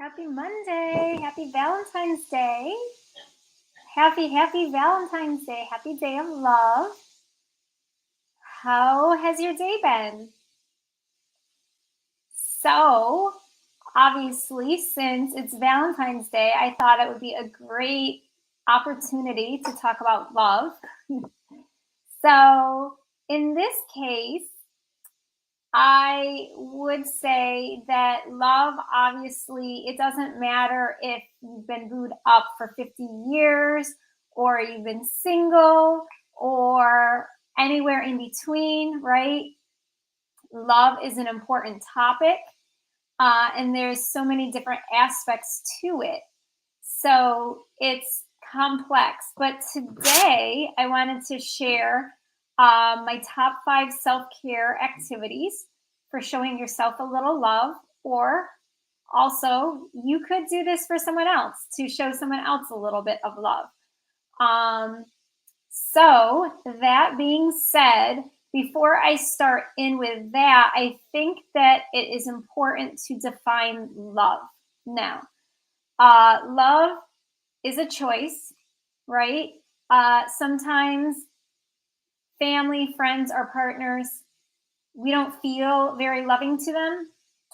Happy Monday. Happy Valentine's Day. Happy Valentine's Day. Happy day of love. How has your day been? So, obviously, since it's Valentine's Day, I thought it would be a great opportunity to talk about love. So, in this case, I would say that love, obviously, it doesn't matter if you've been booed up for 50 years or you've been single or anywhere in between, right? Love is an important topic, and there's so many different aspects to it. So it's complex. But today I wanted to share my top 5 self-care activities for showing yourself a little love, or also you could do this for someone else to show someone else a little bit of love. So that being said, before I start in with that, I think that it is important to define love. Now, love is a choice, right? Sometimes family, friends, or partners, we don't feel very loving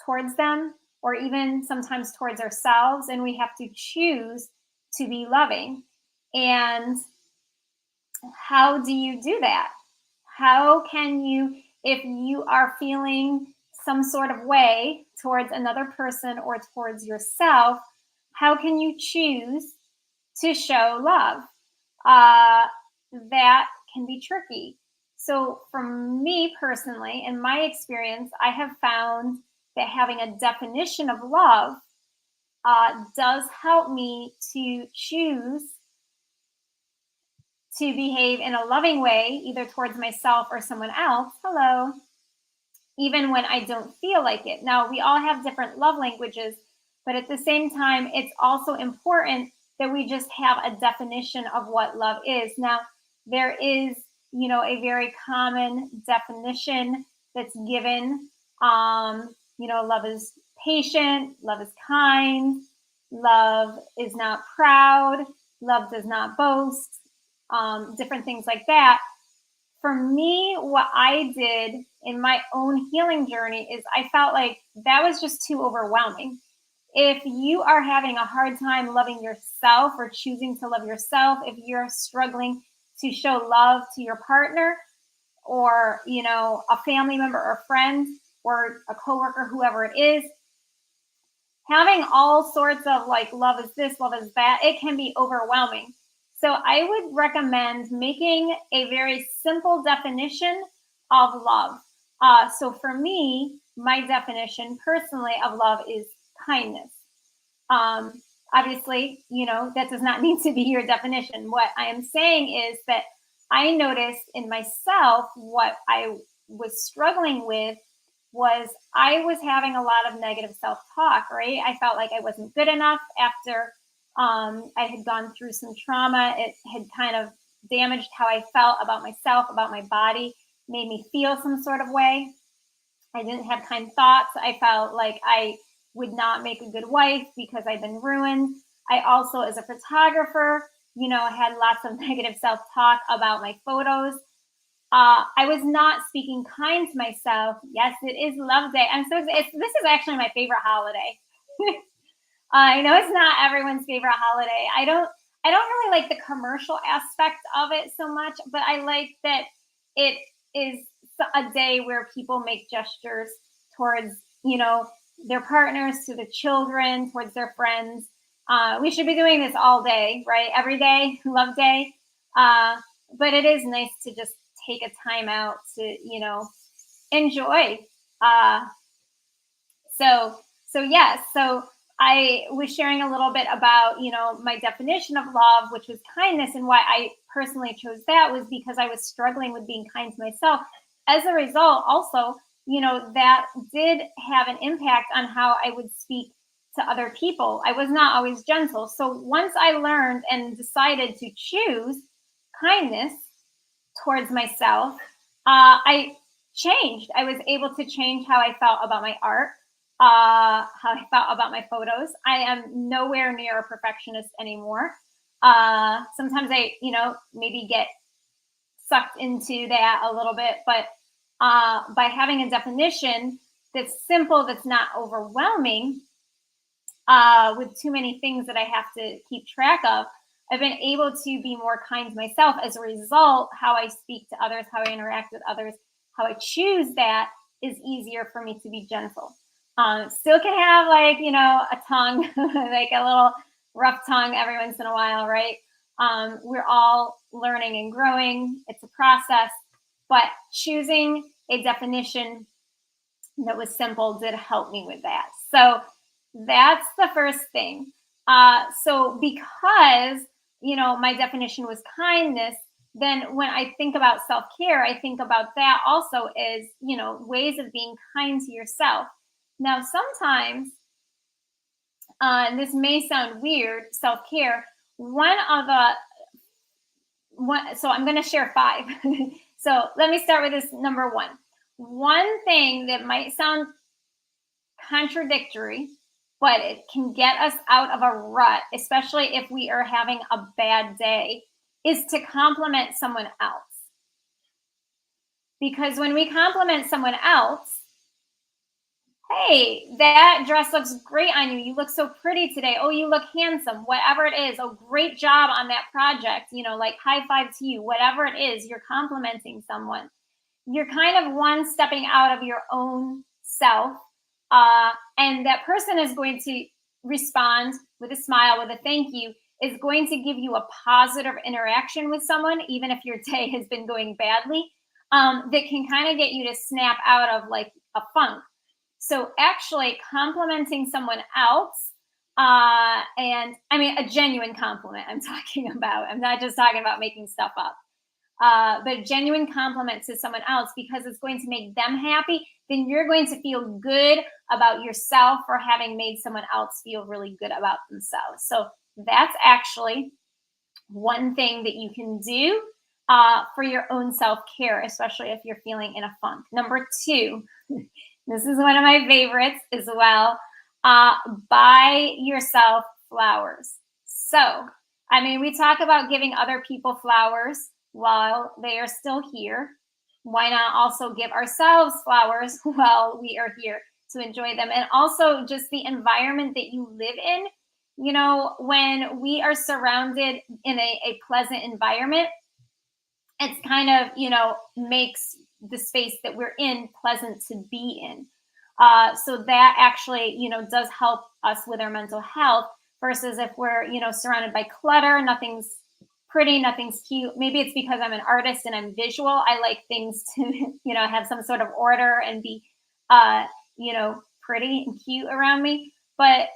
towards them, or even sometimes towards ourselves, and we have to choose to be loving. And how do you do that? How can you, if you are feeling some sort of way towards another person or towards yourself, how can you choose to show love? That can be tricky. So for me personally, in my experience, I have found that having a definition of love does help me to choose to behave in a loving way, either towards myself or someone else. Hello. Even when I don't feel like it. Now, we all have different love languages, but at the same time, it's also important that we just have a definition of what love is. Now, there is, a very common definition that's given. Love is patient, love is kind, love is not proud, love does not boast, different things like that. For me, what I did in my own healing journey is I felt like that was just too overwhelming. If you are having a hard time loving yourself or choosing to love yourself, if you're struggling to show love to your partner or, a family member or friend or a coworker, whoever it is, having all sorts of like love is this, love is that, it can be overwhelming. So I would recommend making a very simple definition of love. So for me, my definition personally of love is kindness. Obviously, that does not need to be your definition. What I am saying is that I noticed in myself what I was struggling with was I was having a lot of negative self-talk, right? I felt like I wasn't good enough after I had gone through some trauma. It had kind of damaged how I felt about myself, about my body, made me feel some sort of way. I didn't have kind thoughts. I felt like I would not make a good wife because I'd been ruined. I also, as a photographer, had lots of negative self-talk about my photos. I was not speaking kind to myself. Yes, it is Love Day. This is actually my favorite holiday. I know it's not everyone's favorite holiday. I don't really like the commercial aspect of it so much, but I like that it is a day where people make gestures towards, their partners, to the children, towards their friends. We should be doing this all day, right? Every day, Love Day. But it is nice to just take a time out to, enjoy. So I was sharing a little bit about, my definition of love, which was kindness, and why I personally chose that was because I was struggling with being kind to myself. As a result, also, that did have an impact on how I would speak to other people. I was not always gentle. So once I learned and decided to choose kindness towards myself, I changed. I was able to change how I felt about my art. how I felt about my photos. I am nowhere near a perfectionist anymore. Sometimes I, maybe get sucked into that a little bit, but by having a definition that's simple, that's not overwhelming, with too many things that I have to keep track of, I've been able to be more kind to myself. As a result, how I speak to others, how I interact with others, how I choose that is easier for me to be gentle. Still can have a tongue, like a little rough tongue every once in a while, right? We're all learning and growing. It's a process, but choosing a definition that was simple did help me with that. So that's the first thing. So because, my definition was kindness, then when I think about self-care, I think about that also as, ways of being kind to yourself. Now, sometimes, and this may sound weird, self-care, so I'm going to share 5. So let me start with this number 1. One thing that might sound contradictory, but it can get us out of a rut, especially if we are having a bad day, is to compliment someone else. Because when we compliment someone else, hey, that dress looks great on you. You look so pretty today. Oh, you look handsome. Whatever it is. Oh, great job on that project. Like high five to you. Whatever it is, you're complimenting someone. You're kind of one stepping out of your own self. And that person is going to respond with a smile, with a thank you, is going to give you a positive interaction with someone, even if your day has been going badly, that can kind of get you to snap out of like a funk. So actually complimenting someone else, and I mean, a genuine compliment I'm talking about. I'm not just talking about making stuff up. But genuine compliment to someone else, because it's going to make them happy, then you're going to feel good about yourself for having made someone else feel really good about themselves. So that's actually one thing that you can do for your own self-care, especially if you're feeling in a funk. Number 2, this is one of my favorites as well. Buy yourself flowers. So, I mean, we talk about giving other people flowers while they are still here. Why not also give ourselves flowers while we are here to enjoy them? And also just the environment that you live in. When we are surrounded in a pleasant environment, it's kind of, makes the space that we're in pleasant to be in. So that actually, does help us with our mental health, versus if we're, surrounded by clutter, nothing's pretty, nothing's cute. Maybe it's because I'm an artist and I'm visual. I like things to, have some sort of order and be, pretty and cute around me. But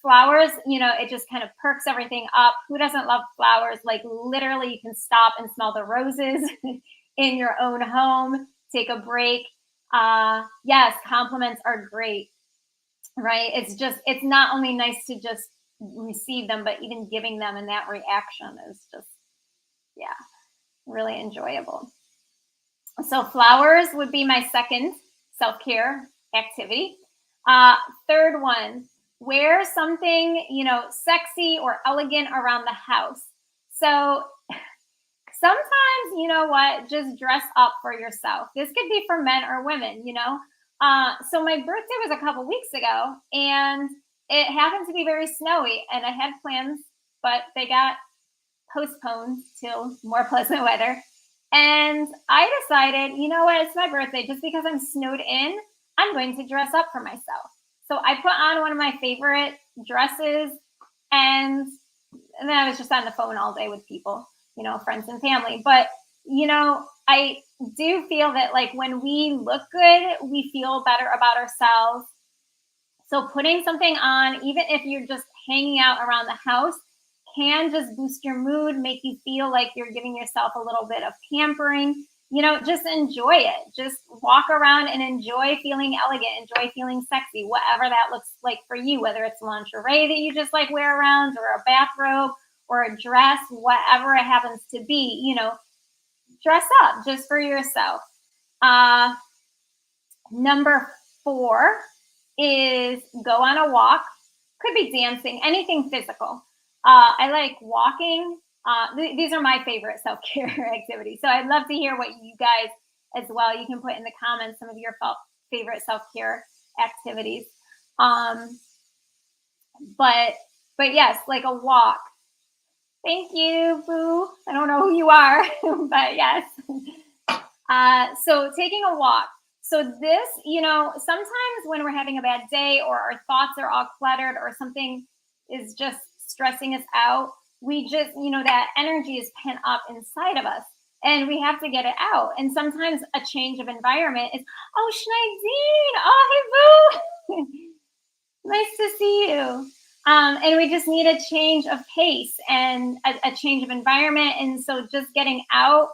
flowers, it just kind of perks everything up. Who doesn't love flowers? Like literally you can stop and smell the roses in your own home, take a break. Yes, compliments are great, right? It's not only nice to just receive them, but even giving them, and that reaction is just, yeah, really enjoyable. So flowers would be my second self-care activity. Third one, wear something, sexy or elegant around the house. So sometimes, just dress up for yourself. This could be for men or women, So my birthday was a couple weeks ago, and it happened to be very snowy, and I had plans, but they got postponed till more pleasant weather. And I decided, you know what, it's my birthday. Just because I'm snowed in, I'm going to dress up for myself. So I put on one of my favorite dresses, and then I was just on the phone all day with people, friends and family. But, I do feel that like when we look good, we feel better about ourselves. So putting something on, even if you're just hanging out around the house, can just boost your mood, make you feel like you're giving yourself a little bit of pampering. Just enjoy it. Just walk around and enjoy feeling elegant, enjoy feeling sexy, whatever that looks like for you, whether it's lingerie that you just like wear around, or a bathrobe, or a dress, whatever it happens to be, dress up just for yourself. Number 4 is go on a walk. Could be dancing, anything physical. I like walking. These are my favorite self-care activities. So I'd love to hear what you guys as well. You can put in the comments some of your favorite self-care activities. But yes, like a walk. Thank you, Boo. I don't know who you are, but yes. So taking a walk. So this, sometimes when we're having a bad day or our thoughts are all cluttered or something is just stressing us out, we just, that energy is pent up inside of us and we have to get it out. And sometimes a change of environment is, oh, Schneidine, oh, hey, Boo. Nice to see you. And we just need a change of pace and a change of environment. And so just getting out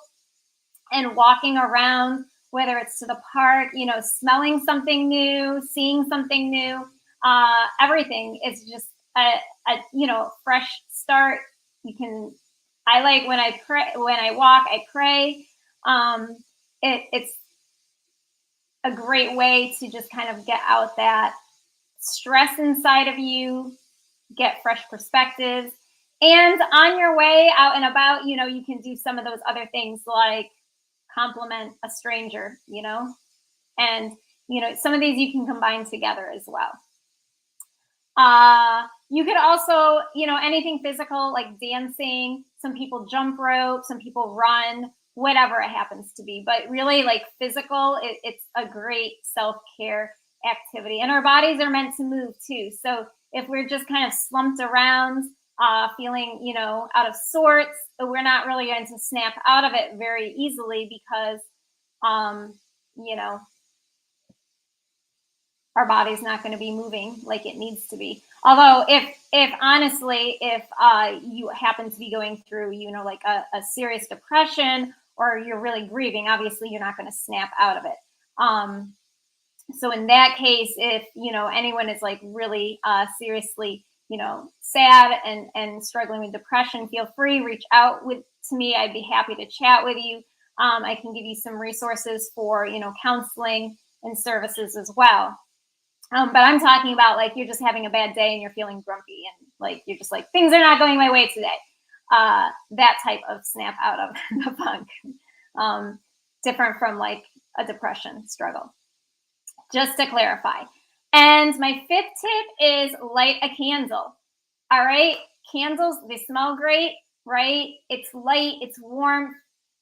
and walking around, whether it's to the park, smelling something new, seeing something new, everything is just a fresh start. I like when I pray, when I walk, I pray. It's a great way to just kind of get out that stress inside of you, get fresh perspectives. And on your way out and about, you can do some of those other things like compliment a stranger, and, some of these you can combine together as well. You could also, anything physical like dancing, some people jump rope, some people run, whatever it happens to be. But really like physical, it's a great self-care activity. And our bodies are meant to move too. So if we're just kind of slumped around, feeling, out of sorts, we're not really going to snap out of it very easily because, our body's not going to be moving like it needs to be. Although if honestly, if you happen to be going through, like a serious depression or you're really grieving, obviously you're not going to snap out of it. So in that case, if, anyone is like really seriously, sad and struggling with depression, feel free, reach out to me. I'd be happy to chat with you. I can give you some resources for, counseling and services as well. But I'm talking about like you're just having a bad day and you're feeling grumpy and like you're just like things are not going my way today. That type of snap out of the funk, different from like a depression struggle. Just to clarify. And my fifth tip is light a candle. All right, candles, they smell great, right? It's light, it's warm.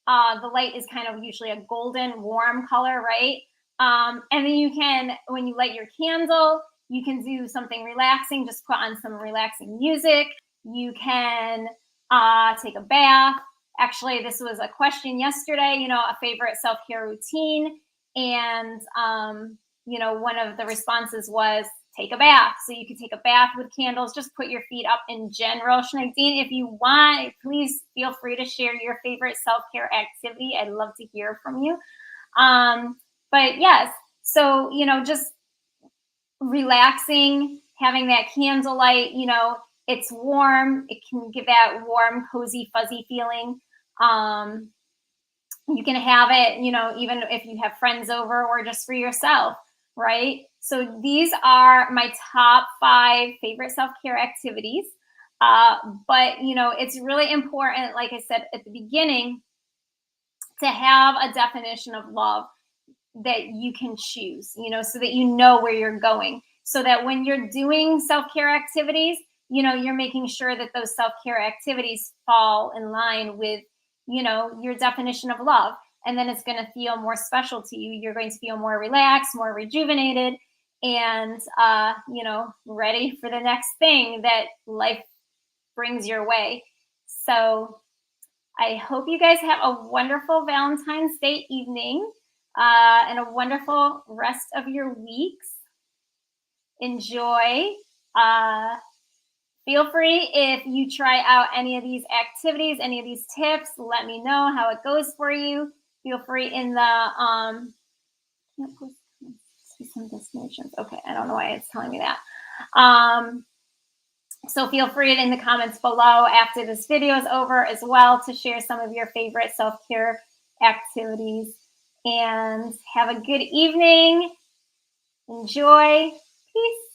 The light is kind of usually a golden warm color, right? And then you can, when you light your candle, you can do something relaxing. Just put on some relaxing music. You can take a bath. Actually, this was a question yesterday, a favorite self-care routine. And, one of the responses was take a bath. So you could take a bath with candles, just put your feet up in general. Schneidine, if you want, please feel free to share your favorite self-care activity. I'd love to hear from you. But yes, so, just relaxing, having that candlelight, it's warm. It can give that warm, cozy, fuzzy feeling. You can have it, even if you have friends over or just for yourself, right? So these are my top 5 favorite self-care activities. But, it's really important, like I said at the beginning, to have a definition of love that you can choose, so that you know where you're going. So that when you're doing self-care activities, you're making sure that those self-care activities fall in line with, your definition of love. And then it's going to feel more special to you. You're going to feel more relaxed, more rejuvenated, and, ready for the next thing that life brings your way. So I hope you guys have a wonderful Valentine's Day evening. And a wonderful rest of your weeks. Enjoy. Feel free if you try out any of these activities, any of these tips, let me know how it goes for you. Feel free in the see some destinations. Okay, I don't know why it's telling me that. So feel free in the comments below after this video is over as well to share some of your favorite self-care activities. And have a good evening. Enjoy. Peace.